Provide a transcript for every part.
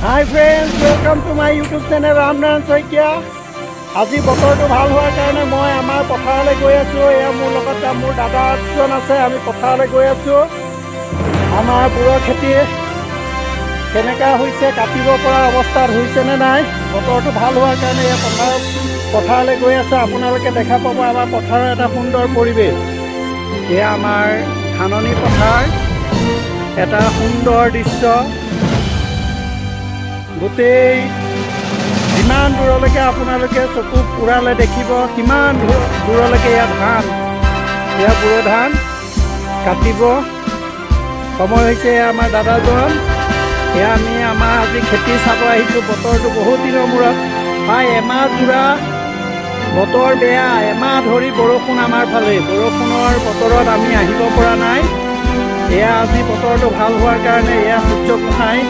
Hi friends, welcome to my YouTube channel Ramnaran Soikia. আজি বতৰটো ভাল হোৱাৰ কাৰণে মই আমাৰ পথাৰলৈ গৈ আছোঁ। এয়া মোৰ লগত মোৰ দাদা এজন আছে। আমি পথাৰলৈ গৈ আছোঁ। আমাৰ বুঢ়ৰ খেতি কেনেকুৱা হৈছে, কাটিব পৰা অৱস্থাত হৈছেনে নাই। বতৰটো ভাল হোৱাৰ কাৰণে এয়া পথাৰলৈ গৈ আছোঁ। আপোনালোকে দেখা পাব আমাৰ পথাৰৰ এটা সুন্দৰ পৰিৱেশ। এয়া আমাৰ ধাননি পথাৰ, এটা সুন্দৰ দৃশ্য। গোটেই যিমান দূৰলৈকে আপোনালোকে চকু ফুৰালে দেখিব, কিমান দূৰলৈকে এয়া ধান, এয়া বুঢ়ো ধান কাটিব সময় হৈছে। আমাৰ দাদাজন, এয়া আমি আমাৰ আজি খেতি চাব আহিছোঁ। বতৰটো বহুত দিনৰ মূৰত, প্ৰায় এমাহ জোৰা বতৰ বেয়া, এমাহ ধৰি বৰষুণ আমাৰ ফালে। বৰষুণৰ বতৰত আমি আহিব পৰা নাই। এয়া আজি বতৰটো ভাল হোৱাৰ কাৰণে এয়া সূৰ্য গোসাঁই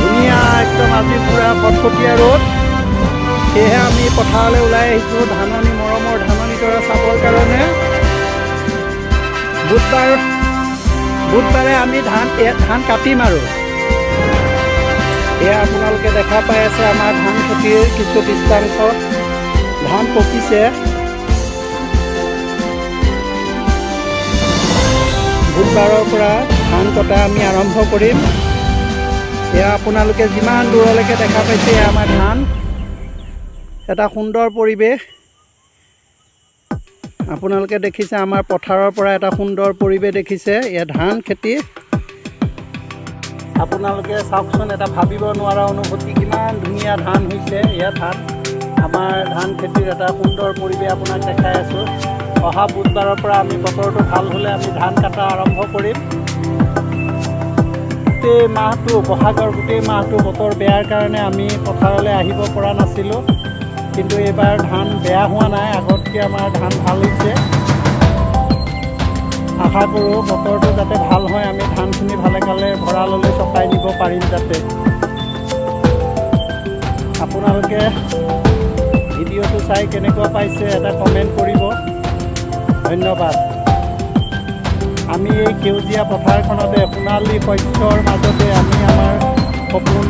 ধুনীয়া একদম আজি পুৰা ফটফটীয়া ৰ'দ। সেয়েহে আমি পথাৰলৈ ওলাই আহিছোঁ ধাননি, মৰমৰ ধাননিডৰা চাবৰ কাৰণে। বুধবাৰে আমি ধান কাটিম আৰু এয়া আপোনালোকে দেখা পাই আছে আমাৰ ধান খেতিৰ কিছু দৃষ্টান্ত। ধান পকিছে। বুধবাৰৰ পৰা ধান কটা আমি আৰম্ভ কৰিম। এয়া আপোনালোকে যিমান দূৰলৈকে দেখা পাইছে, এয়া আমাৰ ধান, এটা সুন্দৰ পৰিৱেশ। আপোনালোকে দেখিছে আমাৰ পথাৰৰ পৰা এটা সুন্দৰ পৰিৱেশ দেখিছে। এয়া ধান খেতি। আপোনালোকে চাওকচোন, এটা ভাবিব নোৱাৰা অনুভূতি, কিমান ধুনীয়া ধান হৈছে। এয়া ধান, আমাৰ ধান খেতিৰ এটা সুন্দৰ পৰিৱেশ আপোনাক দেখাই আছোঁ। অহা বুধবাৰৰ পৰা আমি বতৰটো ভাল হ'লে আমি ধান কটা আৰম্ভ কৰিম। গোটেই মাহটো, বহাগৰ গোটেই মাহটো বতৰ বেয়াৰ কাৰণে আমি পথাৰলৈ আহিব পৰা নাছিলোঁ। কিন্তু এইবাৰ ধান বেয়া হোৱা নাই, আগতকৈ আমাৰ ধান ভাল হৈছে। আশা কৰোঁ বতৰটো যাতে ভাল হয়, আমি ধানখিনি ভালে কালে ভঁৰাললৈ চপাই নিব পাৰিম যাতে। আপোনালোকে ভিডিঅ'টো চাই কেনেকুৱা পাইছে এটা কমেণ্ট কৰিব। ধন্যবাদ। আমি এই সেউজীয়া পথাৰখনতে সোণালী শস্যৰ মাজতে আমি আমাৰ সপোন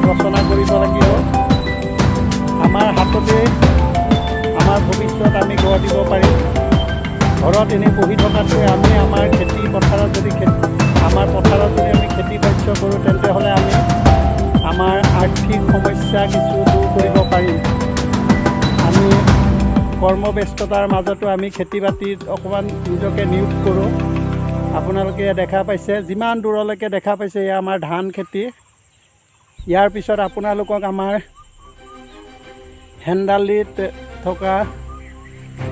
ৰচনা কৰিব লাগিব। আমাৰ হাততে আমাৰ ভৱিষ্যত আমি গঢ় দিব পাৰিম। ঘৰত এনেই বহি থকাতকৈ আমি আমাৰ খেতি পথাৰত যদি আমি খেতি শস্য কৰোঁ, তেন্তে হ'লে আমি আমাৰ আৰ্থিক সমস্যা কিছু দূৰ কৰিব পাৰিম। আমি কৰ্মব্যস্ততাৰ মাজতো আমি খেতি বাতিত অকণমান নিজকে নিয়োগ কৰোঁ। আপোনালোকে দেখা পাইছে, যিমান দূৰলৈকে দেখা পাইছে, এয়া আমাৰ ধান খেতি। ইয়াৰ পিছত আপোনালোকক আমাৰ হেন্দালিত থকা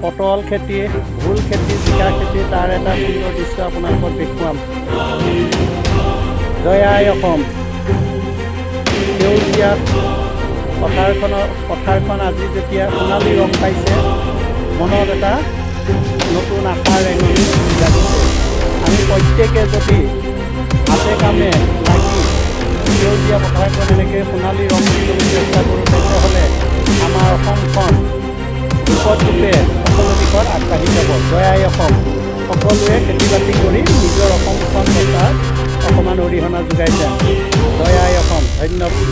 পটল খেতি, ভোল খেতি, জিকা খেতি, তাৰ এটা সুন্দৰ দৃশ্য আপোনালোকক দেখুৱাম। জয় আই অসম। সেউজীয়া পথাৰখন আজি যেতিয়া সোণালী ৰং পাইছে, মনত এটা নতুন আশাৰ ৰেঙনি জাগিছে। আমি প্ৰত্যেকে যদি হাতে কামে লাগি সেউজীয়া পথাৰখন এনেকৈ সোণালী ৰং দিবলৈ চেষ্টা কৰোঁ, তেতিয়াহ'লে আমাৰ অসমখন ৰূপে সকলো দিশত আগবাঢ়ি যাব। জয় আই অসম। সকলোৱে খেতি বাতি কৰি নিজৰ অসমখন বচাত অকণমান অৰিহণা যোগাইছে। জয় আই অসম। ধন্যবাদ।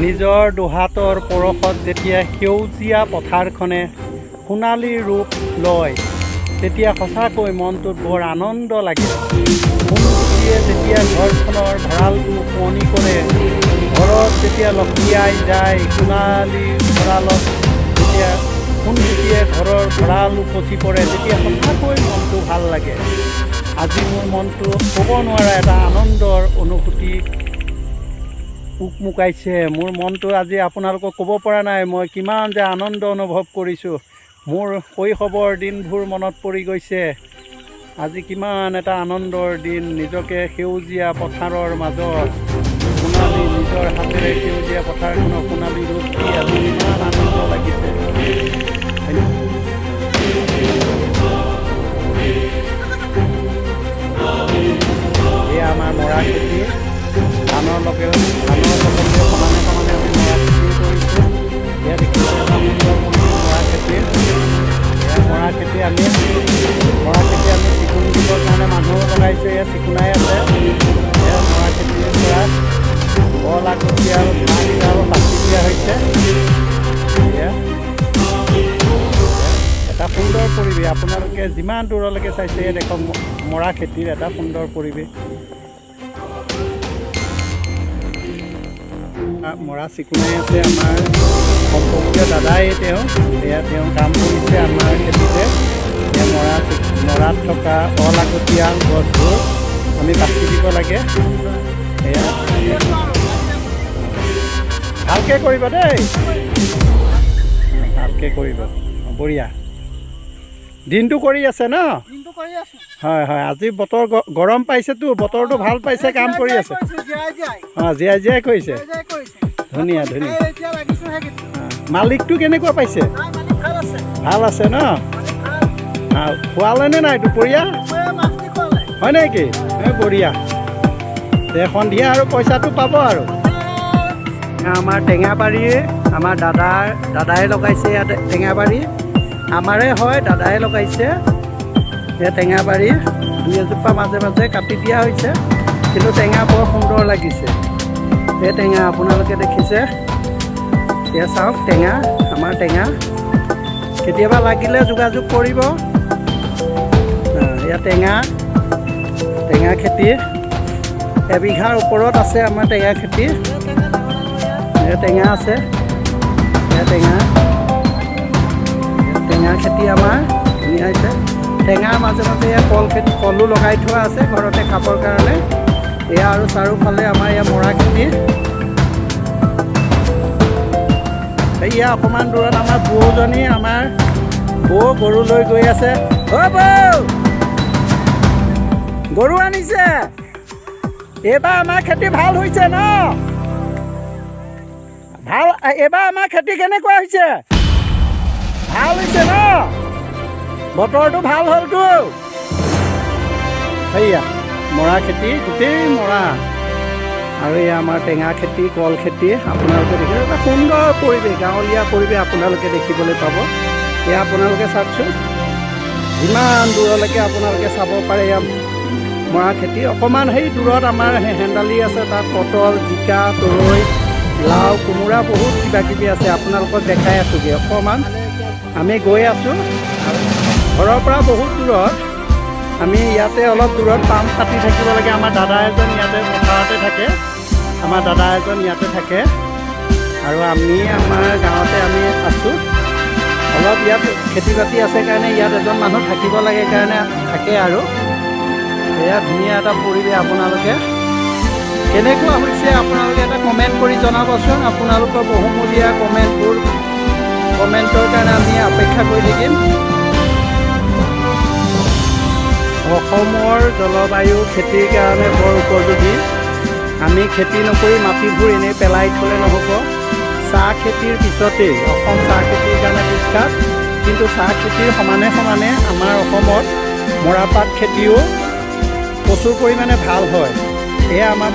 নিজৰ দুহাতৰ পৰশত যেতিয়া সেউজীয়া পথাৰখনে সোণালী ৰূপ লয়, তেতিয়া সঁচাকৈ মনটোত বৰ আনন্দ লাগে। সোণগুটিয়ে যেতিয়া ঘৰখনৰ ভঁৰালটো শুৱনি কৰে, ঘৰত যেতিয়া লক্ষ্মী আই যায়, সোণালী ভঁৰালত যেতিয়া সোণগুটিয়ে ঘৰৰ ভঁৰাল উপচি পৰে, তেতিয়া সঁচাকৈ মনটো ভাল লাগে। আজি মোৰ মনটো ক'ব নোৱাৰা এটা আনন্দৰ অনুভূতি উকমুকাইছে। মোৰ মনটো আজি আপোনালোকক ক'ব পৰা নাই মই কিমান যে আনন্দ অনুভৱ কৰিছোঁ। মোৰ শৈশৱৰ দিনবোৰ মনত পৰি গৈছে। আজি কিমান এটা আনন্দৰ দিন। নিজকে সেউজীয়া পথাৰৰ মাজত সোণালী, নিজৰ হাতেৰে সেউজীয়া পথাৰখনৰ সোণালী ৰূপ দি আজি ইমান আনন্দ লাগিছে। এয়া আমাৰ মৰা খেতি। ধানৰ লগতে সমানে সমানে আমি মৰা খেতিও কৰিছোঁ। এয়া দেখিছে এটা সুন্দৰ মৰা খেতি। মৰা খেতি আমি চিকুণ দিবৰ কাৰণে মানুহো লগাইছোঁ। এয়া চিকুণাই আছে। এয়া মৰা খেতিৰ পৰা কল অলাগতিয়াল ধানডাল বাছি দিয়া হৈছে। এটা সুন্দৰ পৰিৱেশ, আপোনালোকে যিমান দূৰলৈকে চাইছে দেখক মৰা খেতিৰ এটা সুন্দৰ পৰিৱেশ। মৰা চিকুণাই আছে আমাৰ সম্পৰ্কীয় দাদাই, তেওঁ কাম কৰিছে আমাৰ খেতিতে। মৰাত থকা অলাগতিয়াল গছবোৰ আমি বাছি দিব লাগে। ভালকৈ কৰিব দেই, ভালকৈ কৰিব। বঢ়িয়া, দিনটো কৰি আছে ন? হয় হয়, আজি বতৰ গৰম পাইছেতো, বতৰটো ভাল পাইছে, কাম কৰি আছে। অঁ, জীয়াই জীয়াই কৰিছে, ধুনীয়া ধুনীয়া। মালিকটো কেনেকুৱা পাইছে? ভাল আছে ন? খোৱালেনে নাই দুপৰীয়া? হয় নেকি? বঢ়িয়া, সন্ধিয়া আৰু পইচাটো পাব আৰু। আমাৰ টেঙাবাৰী, আমাৰ দাদাই লগাইছে ইয়াত টেঙাবাৰী। আমাৰে হয়, দাদাই লগাইছে। এই টেঙাবাৰী দুই এজোপা মাজে মাজে কাটি দিয়া হৈছে, কিন্তু টেঙা বৰ সুন্দৰ লাগিছে। এই টেঙা আপোনালোকে দেখিছে, এয়া চাওক টেঙা, আমাৰ টেঙা। কেতিয়াবা লাগিলে যোগাযোগ কৰিব। এয়া টেঙা খেতি এবিঘাৰ ওপৰত আছে আমাৰ টেঙা খেতি। টেঙা আছে, টেঙা খেতি আমাৰ ধুনীয়া হৈছে। টেঙাৰ মাজে মাজে এয়া কলো লগাই থোৱা আছে ঘৰতে খাবৰ কাৰণে। এয়া আৰু চাৰিওফালে আমাৰ এয়া মৰা খেতি। এয়া অকণমান দূৰত আমাৰ বৌজনী, আমাৰ বৌ গৰু লৈ গৈ আছে। অ' বৌ, গৰু আনিছে। এইবাৰ আমাৰ খেতি ভাল হৈছে ন? ভাল, এইবাৰ আমাৰ খেতি কেনেকুৱা হৈছে? ভাল হৈছে ন? বতৰটো ভাল হ'লতো। সেয়া মৰা খেতি, গোটেই মৰা। আৰু এয়া আমাৰ টেঙা খেতি, কল খেতি। আপোনালোকে দেখিছে এটা সুন্দৰ পৰিৱেশ, গাঁৱলীয়া পৰিৱেশ আপোনালোকে দেখিবলৈ পাব। এয়া আপোনালোকে চাওকচোন, যিমান দূৰলৈকে আপোনালোকে চাব পাৰে এয়া মৰা খেতি। অকণমান সেই দূৰত আমাৰ হেন্দালি আছে, তাত পটল, জিকা, তৰৈ, লাও, কোমোৰা বহুত কিবা কিবি আছে। আপোনালোকক দেখাই আছোঁগৈ। অকণমান আমি গৈ আছোঁ ঘৰৰ পৰা বহুত দূৰত। আমি ইয়াতে অলপ দূৰত পাম্প কাটি থাকিব লাগে। আমাৰ দাদা এজন ইয়াতে পথাৰতে থাকে, আৰু আমি আমাৰ গাঁৱতে আমি আছোঁ। অলপ ইয়াত খেতি বাতি আছে কাৰণে ইয়াত এজন মানুহ থাকিব লাগে কাৰণে থাকে আৰু। এয়া ধুনীয়া এটা পৰিৱেশ। আপোনালোকে কেনেকুৱা হৈছে আপোনালোকে এটা কমেণ্ট কৰি জনাবচোন। আপোনালোকৰ বহুমূলীয়া কমেণ্টৰ কাৰণে আমি অপেক্ষা কৰি থাকিম। অসমৰ জলবায়ু খেতিৰ কাৰণে বৰ উপযোগী। আমি খেতি নকৰি মাটিবোৰ এনেই পেলাই থ'লে নহ'ব। চাহ খেতিৰ পিছতেই অসম চাহ খেতিৰ কাৰণে বিখ্যাত, কিন্তু চাহ খেতিৰ সমানে সমানে আমাৰ অসমত মৰাপাট খেতিও প্ৰচুৰ পৰিমাণে ভাল হয়। এয়া আমাৰ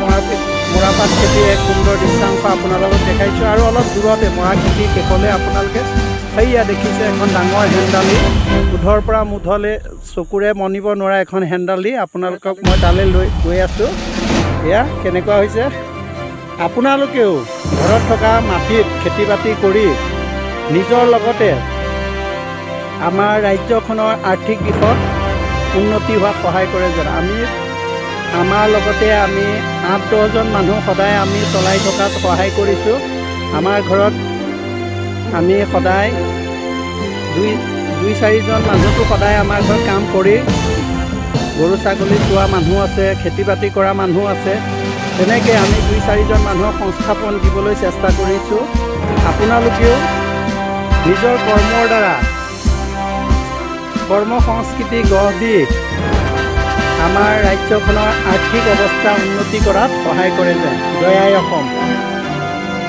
মৰাপাট খেতিৰ এক সুন্দৰ দৃশ্যাংশ আপোনালোকক দেখাইছোঁ। আৰু অলপ দূৰতে মৰা খেতিৰ শেষলৈ আপোনালোকে সেয়া দেখিছে এখন ডাঙৰ হেন্দালি, মুধৰ পৰা মুধলৈ চকুৰে মনিব নোৱাৰা এখন হেন্দালি। আপোনালোকক মই তালৈ লৈ গৈ আছোঁ। এয়া কেনেকুৱা হৈছে। আপোনালোকেও ঘৰত থকা মাটিত খেতি বাতি কৰি নিজৰ লগতে আমাৰ ৰাজ্যখনৰ আৰ্থিক দিশত উন্নতি হোৱাত সহায় কৰে যেন। আমাৰ লগতে আমি 8-10জন মানুহ সদায় আমি চলাই থকাত সহায় কৰিছোঁ। আমাৰ ঘৰত আমি সদায় 2-4জন মানুহটো সদায় আমাৰ ঘৰত কাম কৰি গৰু ছাগলী চোৱা মানুহ আছে, খেতি বাতি কৰা মানুহ আছে। তেনেকৈ আমি 2-4জন মানুহক সংস্থাপন দিবলৈ চেষ্টা কৰিছোঁ। আপোনালোকেও নিজৰ কৰ্মৰ দ্বাৰা কৰ্ম সংস্কৃতি গঢ় দি আমাৰ ৰাজ্যখনৰ আৰ্থিক অৱস্থা উন্নতি কৰাত সহায় কৰে যেন। জয় আই অসম।